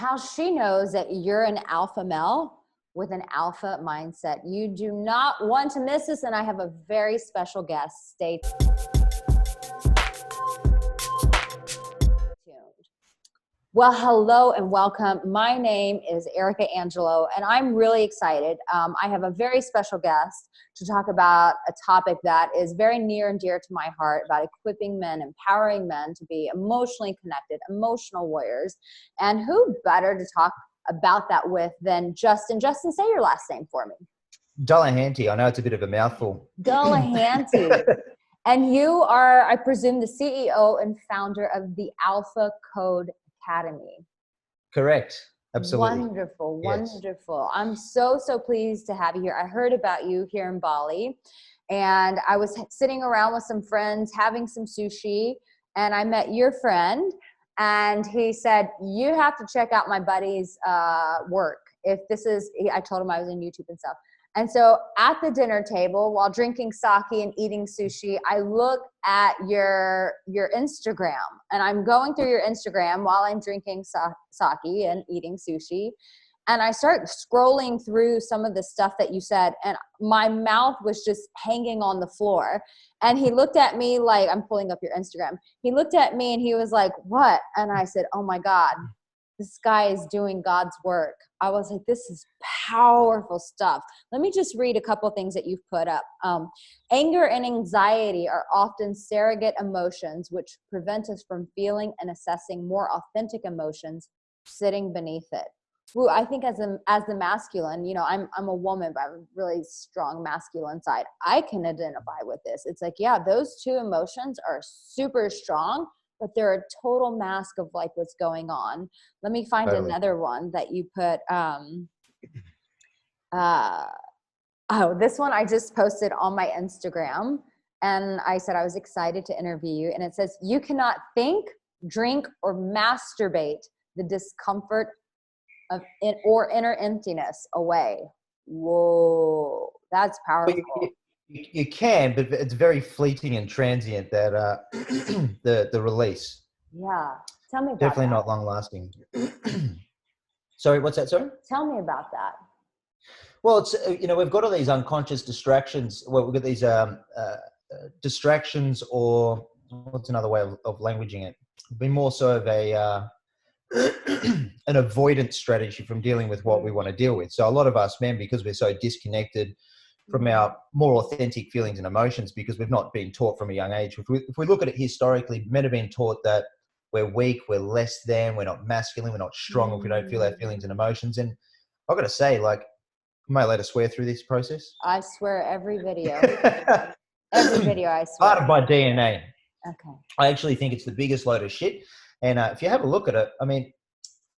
how she knows that you're an alpha male with an alpha mindset. You do not want to miss this, and I have a very special guest. Stay tuned. Well, hello and welcome. My name is Arica Angelo, and I'm really excited. I have a very special guest to talk about a topic that is very near and dear to my heart, about equipping men, empowering men to be emotionally connected, emotional warriors. And who better to talk about that with than Justin? Justin, say your last name for me. Dullahanty. I know it's a bit of a mouthful. Dullahanty. And you are, I presume, the CEO and founder of the Alpha Code Academy. Correct. Absolutely. Wonderful. Yes. Wonderful. I'm so pleased to have you here. I heard about you here in Bali, and I was sitting around with some friends having some sushi, and I met your friend, and he said, you have to check out my buddy's work. I told him I was on YouTube and stuff. And so at the dinner table, while drinking sake and eating sushi, I look at your Instagram, and I'm going through your Instagram while I'm drinking sake and eating sushi. And I start scrolling through some of the stuff that you said, and my mouth was just hanging on the floor. And he looked at me like, I'm pulling up your Instagram. He looked at me and he was like, what? And I said, oh my God, this guy is doing God's work. I was like, this is powerful stuff. Let me just read a couple of things that you've put up. Anger and anxiety are often surrogate emotions which prevent us from feeling and assessing more authentic emotions sitting beneath it. Ooh, I think as the masculine, you know, I'm a woman, but I have a really strong masculine side. I can identify with this. It's like, yeah, those two emotions are super strong, but they're a total mask of like what's going on. Let me find another one that you put. This one I just posted on my Instagram, and I said I was excited to interview you. And it says, you cannot think, drink, or masturbate the discomfort of or inner emptiness away. Whoa, that's powerful. You can, but it's very fleeting and transient, that the release. Yeah. Tell me about Definitely that. not long lasting. Sorry, what's that, sorry? Tell me about that. Well, it's, we've got all these unconscious distractions. Well, we've got these distractions, or what's another way of languaging it? It'd be more so of a an avoidance strategy from dealing with what we want to deal with. So a lot of us men, because we're so disconnected from our more authentic feelings and emotions, because we've not been taught from a young age. If we look at it historically, men have been taught that we're weak, we're less than, we're not masculine, we're not strong if we don't feel our feelings and emotions. And I've got to say, like, am I allowed to swear through this process? I swear every video. Every video I swear. Part of my DNA. Okay. I actually think it's the biggest load of shit. And if you have a look at it, I mean,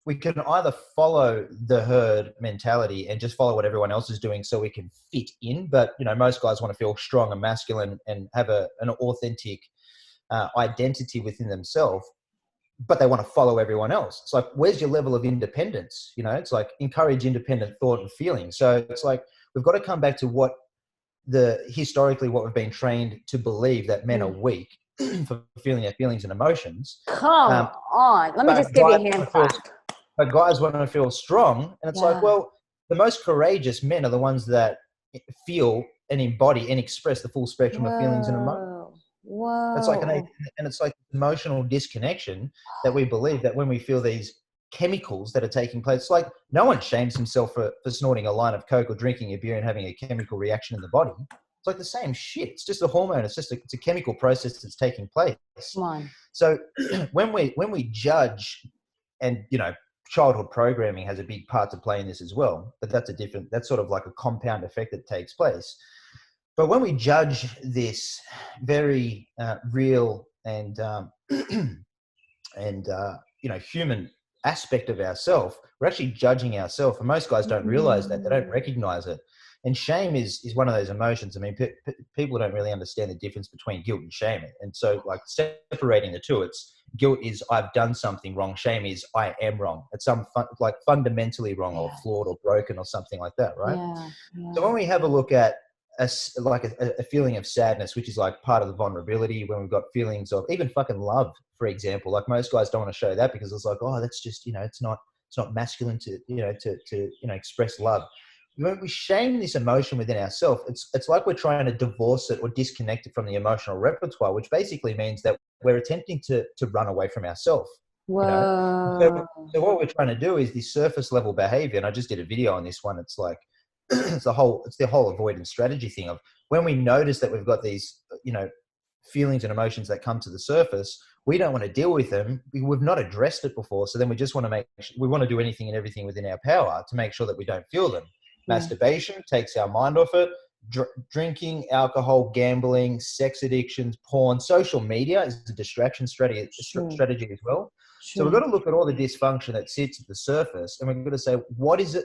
we can either follow the herd mentality and just follow what everyone else is doing so we can fit in. But, most guys want to feel strong and masculine and have an authentic identity within themselves, but they want to follow everyone else. It's like, where's your level of independence? It's like, encourage independent thought and feeling. So it's like, we've got to come back to historically what we've been trained to believe, that men are weak for feeling their feelings and emotions. Come on. Let me just give you a hand clap. But guys want to feel strong. And it's like, well, the most courageous men are the ones that feel and embody and express the full spectrum of feelings and emotions. Whoa. It's like it's like emotional disconnection that we believe that when we feel these chemicals that are taking place, it's like no one shames himself for snorting a line of Coke or drinking a beer and having a chemical reaction in the body. It's like the same shit. It's just a hormone. It's a chemical process that's taking place. Come on. So when we judge, and childhood programming has a big part to play in this as well, but that's sort of like a compound effect that takes place. But when we judge this very real and human aspect of ourselves, we're actually judging ourselves. And most guys don't realize that. They don't recognize it. And shame is one of those emotions. I mean, people don't really understand the difference between guilt and shame. And so, like, separating the two, it's guilt is I've done something wrong. Shame is I am wrong. It's fundamentally wrong or flawed or broken or something like that, right? Yeah. So when we have a look at a feeling of sadness, which is like part of the vulnerability, when we've got feelings of even fucking love, for example, like most guys don't want to show that because it's like, oh, that's just, it's not It's not masculine to, express love. When we shame this emotion within ourselves, it's like we're trying to divorce it or disconnect it from the emotional repertoire, which basically means that we're attempting to run away from ourselves. Whoa. So what we're trying to do is this surface level behavior, and I just did a video on this one. It's like it's the whole avoidance strategy thing of when we notice that we've got these, feelings and emotions that come to the surface, we don't want to deal with them. We've not addressed it before, so then we just want to we want to do anything and everything within our power to make sure that we don't feel them. Masturbation takes our mind off it. Drinking, alcohol, gambling, sex addictions, porn, social media is a distraction strategy as well. So we've got to look at all the dysfunction that sits at the surface, and we've got to say, why is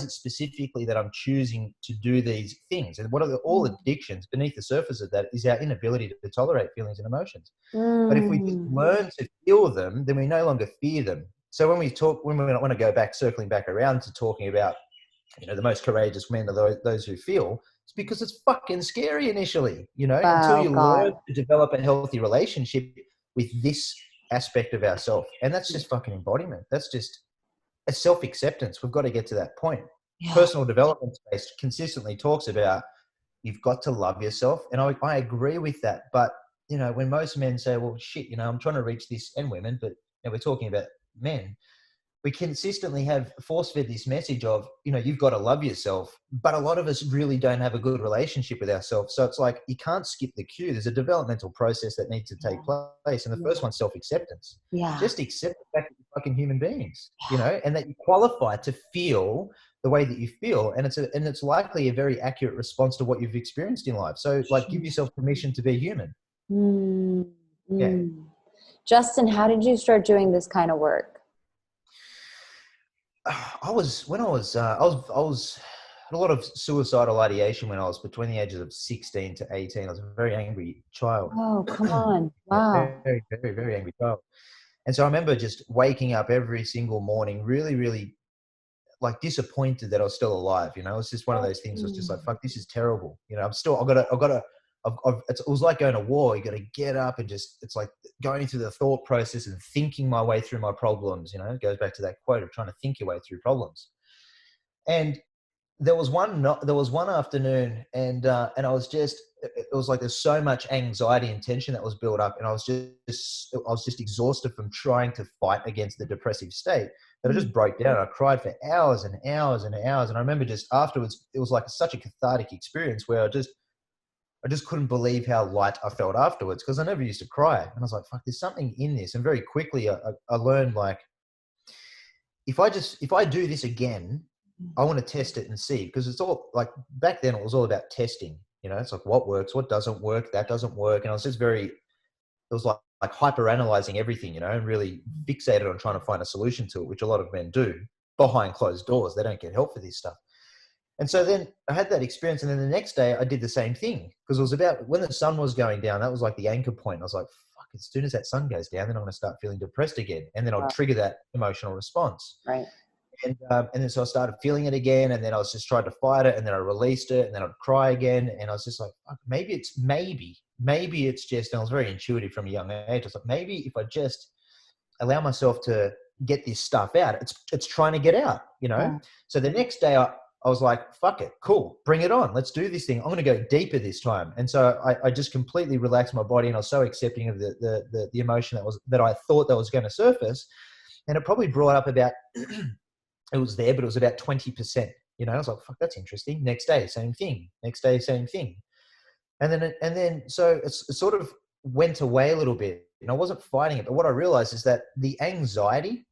it specifically that I'm choosing to do these things? And what are all addictions beneath the surface of that is our inability to tolerate feelings and emotions. But if we just learn to feel them, then we no longer fear them. So when we want to go back, circling back around to talking about, the most courageous men are those who feel, it's because it's fucking scary initially, until you learn to develop a healthy relationship with this aspect of ourselves. And that's just fucking embodiment. That's just a self-acceptance. We've got to get to that point. Personal development space consistently talks about you've got to love yourself. And I agree with that. But, when most men say, well, shit, I'm trying to reach this, and women, but we're talking about men, we consistently have force-fed this message of, you've got to love yourself. But a lot of us really don't have a good relationship with ourselves. So it's like, you can't skip the cue. There's a developmental process that needs to take place. And the first one's self-acceptance. Just accept the fact that you're fucking human beings, and that you qualify to feel the way that you feel. And it's likely a very accurate response to what you've experienced in life. So give yourself permission to be human. Justin, how did you start doing this kind of work? I had a lot of suicidal ideation when I was between the ages of 16 to 18. I was a very angry child. Oh, come on. Wow. Very, very, very angry child. And so I remember just waking up every single morning, really, really like disappointed that I was still alive. It was just one of those things. I was just like, fuck, this is terrible. It was like going to war. You got to get up and it's like going through the thought process and thinking my way through my problems. It goes back to that quote of trying to think your way through problems. And there was one afternoon, and I was just, it was like there's so much anxiety and tension that was built up, and I was just exhausted from trying to fight against the depressive state that I just broke down. I cried for hours and hours and hours, and I remember just afterwards, it was like such a cathartic experience where I just couldn't believe how light I felt afterwards, because I never used to cry, and I was like, fuck, there's something in this. And very quickly I learned, like, if I do this again, I want to test it and see, because it's all like, back then it was all about testing. It's like, what works, what doesn't work, that doesn't work. And I was just it was like hyper analyzing everything, and really fixated on trying to find a solution to it, which a lot of men do behind closed doors. They don't get help for this stuff. And so then I had that experience. And then the next day I did the same thing, because it was about when the sun was going down. That was like the anchor point. I was like, fuck, as soon as that sun goes down, then I'm going to start feeling depressed again. And then I'll trigger that emotional response. Right. And then so I started feeling it again, and then I was just trying to fight it, and then I released it, and then I'd cry again, and I was just like, maybe it's just, and I was very intuitive from a young age. I was like, maybe if I just allow myself to get this stuff out, it's trying to get out, So the next day I was like, fuck it, cool, bring it on, let's do this thing. I'm going to go deeper this time. And so I just completely relaxed my body, and I was so accepting of the emotion that I thought that was going to surface, and it probably brought up about. It was there, but it was about 20%. I was like, fuck, that's interesting. Next day, same thing. Next day, same thing. And then so it sort of went away a little bit, and I wasn't fighting it. But what I realized is that the anxiety,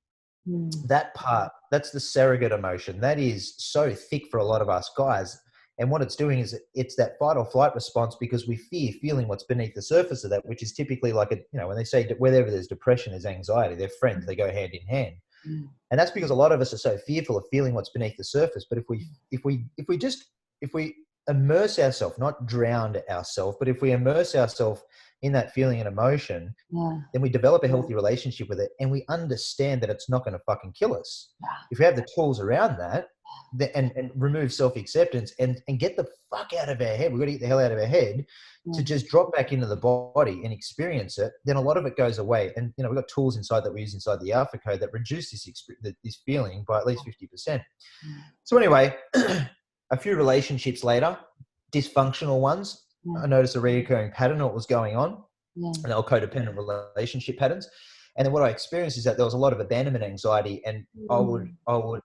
that part, that's the surrogate emotion. That is so thick for a lot of us guys. And what it's doing is it's that fight or flight response, because we fear feeling what's beneath the surface of that, which is typically like when they say wherever there's depression, there's anxiety. They're friends. They go hand in hand. And that's because a lot of us are so fearful of feeling what's beneath the surface. But if we immerse ourselves, not drown ourselves, but if we immerse ourselves in that feeling and emotion, then we develop a healthy relationship with it, and we understand that it's not going to fucking kill us. If we have the tools around that, and remove self-acceptance and get the fuck out of our head. We've got to get the hell out of our head to just drop back into the body and experience it. Then a lot of it goes away. And, we've got tools inside that we use inside the Alpha Code that reduce this feeling by at least 50%. So anyway, a few relationships later, dysfunctional ones, I noticed a recurring pattern of what was going on. And they were codependent relationship patterns. And then what I experienced is that there was a lot of abandonment anxiety, and I would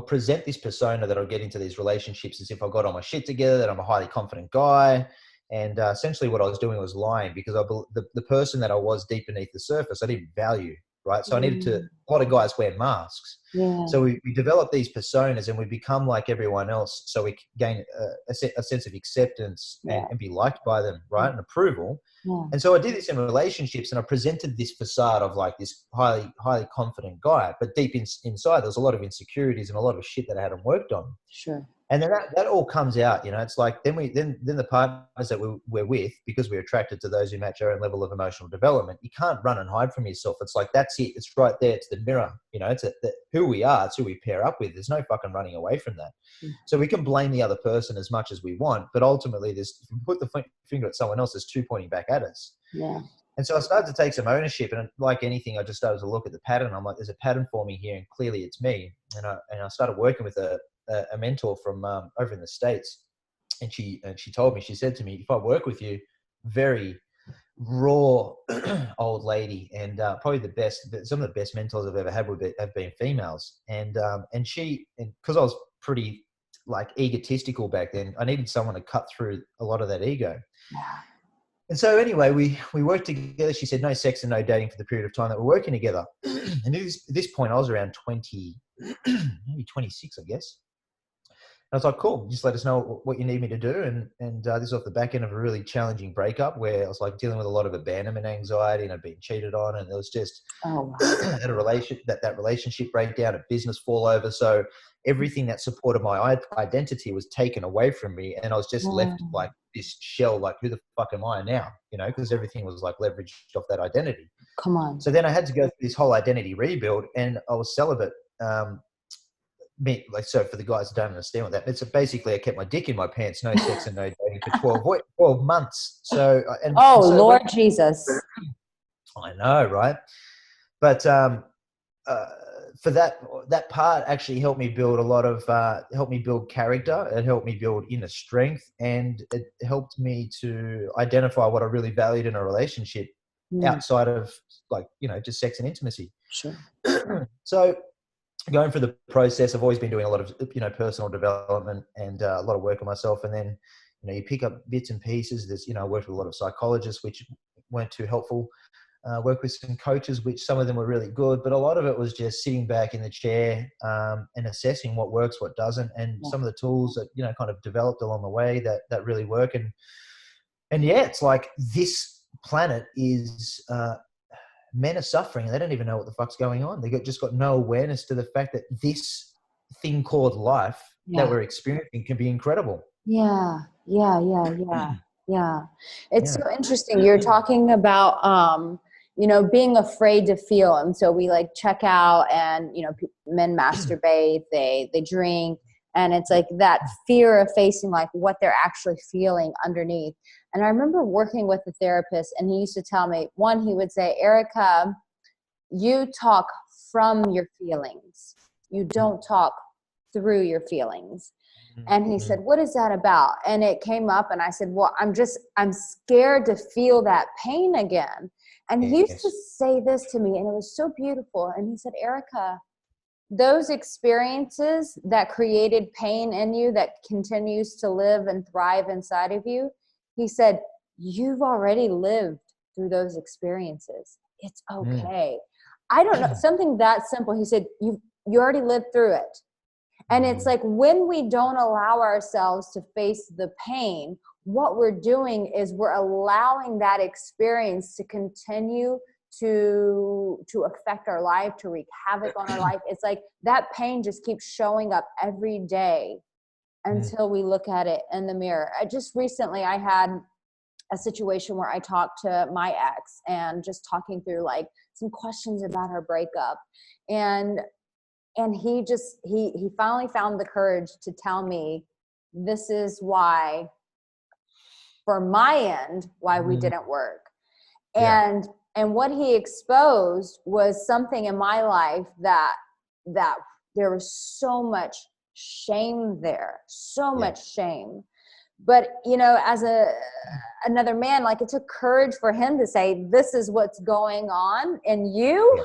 present this persona that I'd get into these relationships as if I got all my shit together, that I'm a highly confident guy. And essentially what I was doing was lying, because the person that I was deep beneath the surface, I didn't value, right? So I needed to, a lot of guys wear masks. So we develop these personas and we become like everyone else. So we gain a sense of acceptance and be liked by them, right? And approval. And so I did this in relationships, and I presented this facade of like this highly confident guy, but deep inside there was a lot of insecurities and a lot of shit that I hadn't worked on. Sure. And then that all comes out, it's like, then the partners that we're with, because we're attracted to those who match our own level of emotional development, you can't run and hide from yourself. It's like, that's it. It's right there. It's the mirror, it's who we are. It's who we pair up with. There's no fucking running away from that. So we can blame the other person as much as we want, but ultimately if we put the finger at someone else, there's two pointing back at us. And so I started to take some ownership, and like anything, I just started to look at the pattern. I'm like, there's a pattern for me here, and clearly it's me. And I started working with a mentor from over in the States, and she told me, she said to me, if I work with you, very raw old lady, and probably some of the best mentors I've ever had have been females. And because I was pretty like egotistical back then, I needed someone to cut through a lot of that ego. And so anyway, we worked together. She said no sex and no dating for the period of time that we're working together. And at this point I was around 20, maybe 26, I guess. I was like, cool, just let us know what you need me to do. And this was off the back end of a really challenging breakup, where I was like dealing with a lot of abandonment anxiety, and I'd been cheated on, and there was just that relationship breakdown, a business fall over. So everything that supported my identity was taken away from me, and I was just left like this shell, like, who the fuck am I now? Because everything was like leveraged off that identity. Come on. So then I had to go through this whole identity rebuild, and I was celibate. So for the guys who don't understand what that, it's basically I kept my dick in my pants, no sex and no dating for 12 months. So Lord Jesus, I know, right? But for that part actually helped me build helped me build character. It helped me build inner strength, and it helped me to identify what I really valued in a relationship outside of just sex and intimacy. Sure. So going through the process, I've always been doing a lot of personal development and a lot of work on myself. And then, you pick up bits and pieces. There's, I worked with a lot of psychologists, which weren't too helpful. Worked with some coaches, which some of them were really good, but a lot of it was just sitting back in the chair and assessing what works, what doesn't, and some of the tools that, kind of developed along the way that really work. And yeah, it's like this planet is, men are suffering and they don't even know what the fuck's going on. They just got no awareness to the fact that this thing called life that we're experiencing can be incredible. Yeah. It's so interesting. You're talking about, being afraid to feel. And so we like check out, and, men masturbate, they drink, and it's like that fear of facing like what they're actually feeling underneath. And I remember working with a therapist, and he used to tell me, he would say, Arica, you talk from your feelings. You don't talk through your feelings. And he said, what is that about? And it came up, and I said, well, I'm scared to feel that pain again. And he used to say this to me, and it was so beautiful. And he said, Arica, those experiences that created pain in you that continues to live and thrive inside of you, he said, you've already lived through those experiences. It's okay. I don't know, something that simple. He said, you already lived through it. And it's like, when we don't allow ourselves to face the pain, what we're doing is we're allowing that experience to continue to affect our life, to wreak havoc on our life. It's like that pain just keeps showing up every day until we look at it in the mirror. I had a situation where I talked to my ex, and just talking through like some questions about her breakup. And And he finally found the courage to tell me, this is why, for my end, why we didn't work. Yeah. And what he exposed was something in my life that there was so much shame there, so much shame. But, you know, as another man, like, it took courage for him to say, this is what's going on in you.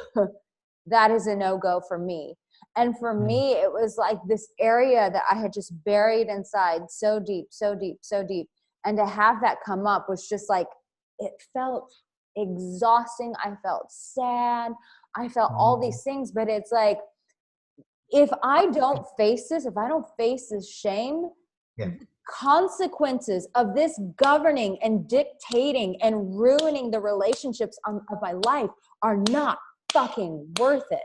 That is a no-go for me. And for me, it was like this area that I had just buried inside so deep, so deep, so deep. And to have that come up was just like, it felt exhausting. I felt sad. I felt all these things. But it's like, if I don't face this, if I don't face this shame, the consequences of this governing and dictating and ruining the relationships of my life are not fucking worth it.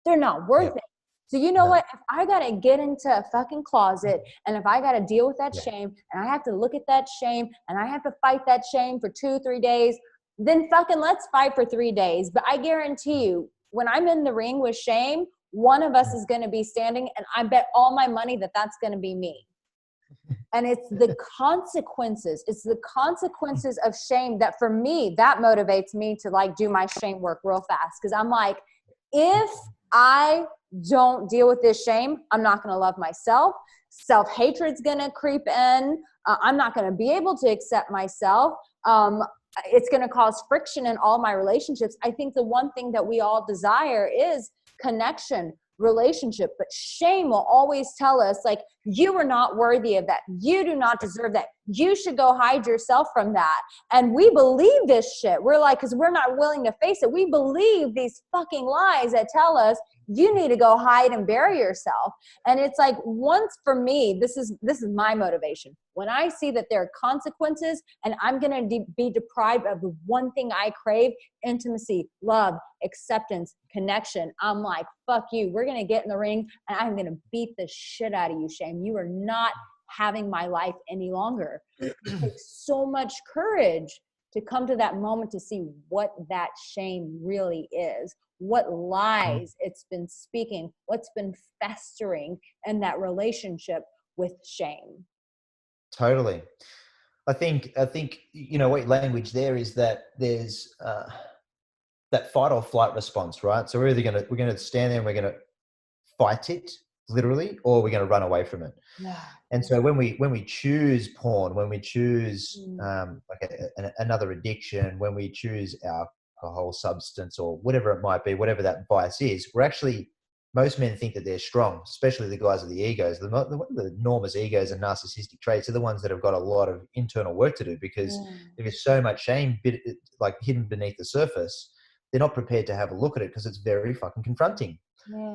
They're not worth it. So you know what? If I got to get into a fucking closet and if I got to deal with that shame and I have to look at that shame and I have to fight that shame for 2-3 days, then fucking let's fight for 3 days. But I guarantee you, when I'm in the ring with shame, one of us is going to be standing, and I bet all my money that that's going to be me. And it's the consequences. It's the consequences of shame that, for me, that motivates me to like do my shame work real fast. Because I'm like, if I don't deal with this shame, I'm not going to love myself. Self-hatred's going to creep in. I'm not going to be able to accept myself. It's going to cause friction in all my relationships. I think the one thing that we all desire is connection, relationship, but shame will always tell us, like, you are not worthy of that. You do not deserve that. You should go hide yourself from that. And we believe this shit. We're like, because we're not willing to face it. We believe these fucking lies that tell us you need to go hide and bury yourself. And it's like, once, for me, this is my motivation. When I see that there are consequences and I'm going to be deprived of the one thing I crave, intimacy, love, acceptance, connection, I'm like, fuck you. We're going to get in the ring and I'm going to beat the shit out of you, Shane. You are not having my life any longer. It takes so much courage to come to that moment to see what that shame really is, what lies it's been speaking, what's been festering in that relationship with shame. Totally. I think, you know, what language there is that there's that fight or flight response, right? So we're going to stand there and we're going to fight it literally, or we're going to run away from it. Yeah. And so when we choose porn, when we choose another addiction, when we choose alcohol, substance, or whatever it might be, whatever that vice is, we're actually, most men think that they're strong, especially the guys with the egos. The enormous egos and narcissistic traits are the ones that have got a lot of internal work to do, because there's so much shame like hidden beneath the surface. They're not prepared to have a look at it because it's very fucking confronting.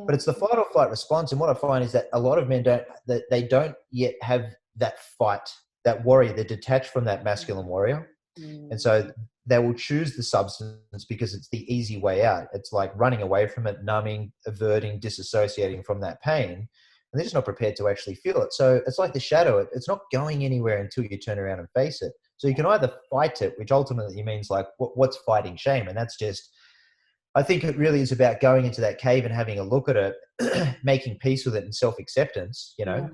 But it's the fight or flight response. And what I find is that a lot of men don't yet have that fight, that warrior. They're detached from that masculine warrior. And so they will choose the substance because it's the easy way out. It's like running away from it, numbing, averting, disassociating from that pain. And they're just not prepared to actually feel it. So it's like the shadow. It's not going anywhere until you turn around and face it. So you can either fight it, which ultimately means like, what's fighting shame? And that's just, I think it really is about going into that cave and having a look at it, making peace with it, and self-acceptance, you know.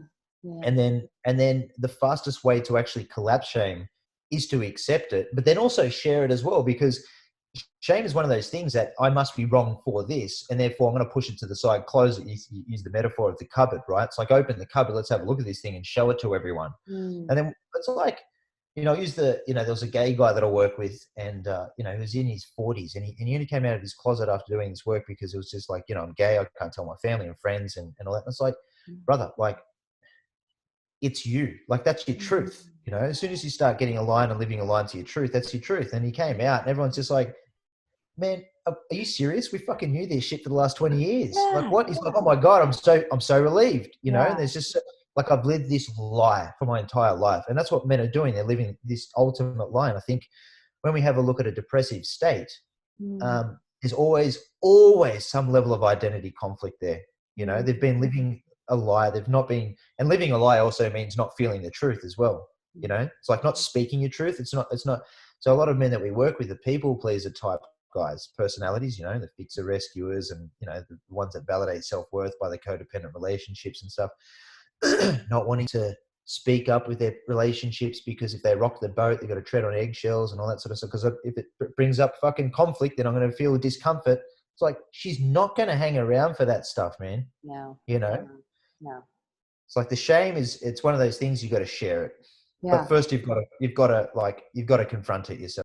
And then the fastest way to actually collapse shame is to accept it, but then also share it as well, because shame is one of those things that I must be wrong for this, and therefore I'm going to push it to the side, close it. You use the metaphor of the cupboard, right? It's like, open the cupboard, let's have a look at this thing and show it to everyone. And then it's like, you know, there was a gay guy that I work with, and, you know, he was in his 40s, and he only came out of his closet after doing this work because it was just like, you know, I'm gay, I can't tell my family and friends and all that. And it's like, brother, like, it's you. Like, that's your truth. You know, as soon as you start getting aligned and living aligned to your truth, that's your truth. And he came out and everyone's just like, man, are you serious? We fucking knew this shit for the last 20 years. Like, what? He's like, oh my God, I'm so relieved, you know. And there's just like, I've lived this lie for my entire life. And that's what men are doing. They're living this ultimate lie. And I think when we have a look at a depressive state, there's always some level of identity conflict there. You know, they've been living a lie. They've not been, and living a lie also means not feeling the truth as well. You know, it's like not speaking your truth. It's not. So a lot of men that we work with are people pleaser type guys' personalities, you know, the fixer rescuers and, you know, the ones that validate self-worth by the codependent relationships and stuff, not wanting to speak up with their relationships because if they rock the boat, they've got to tread on eggshells and all that sort of stuff. Because if it brings up fucking conflict, then I'm going to feel discomfort. It's like, she's not going to hang around for that stuff, man. No. You know? No. It's like the shame it's one of those things you got to share it. Yeah. But first you've got to confront it yourself.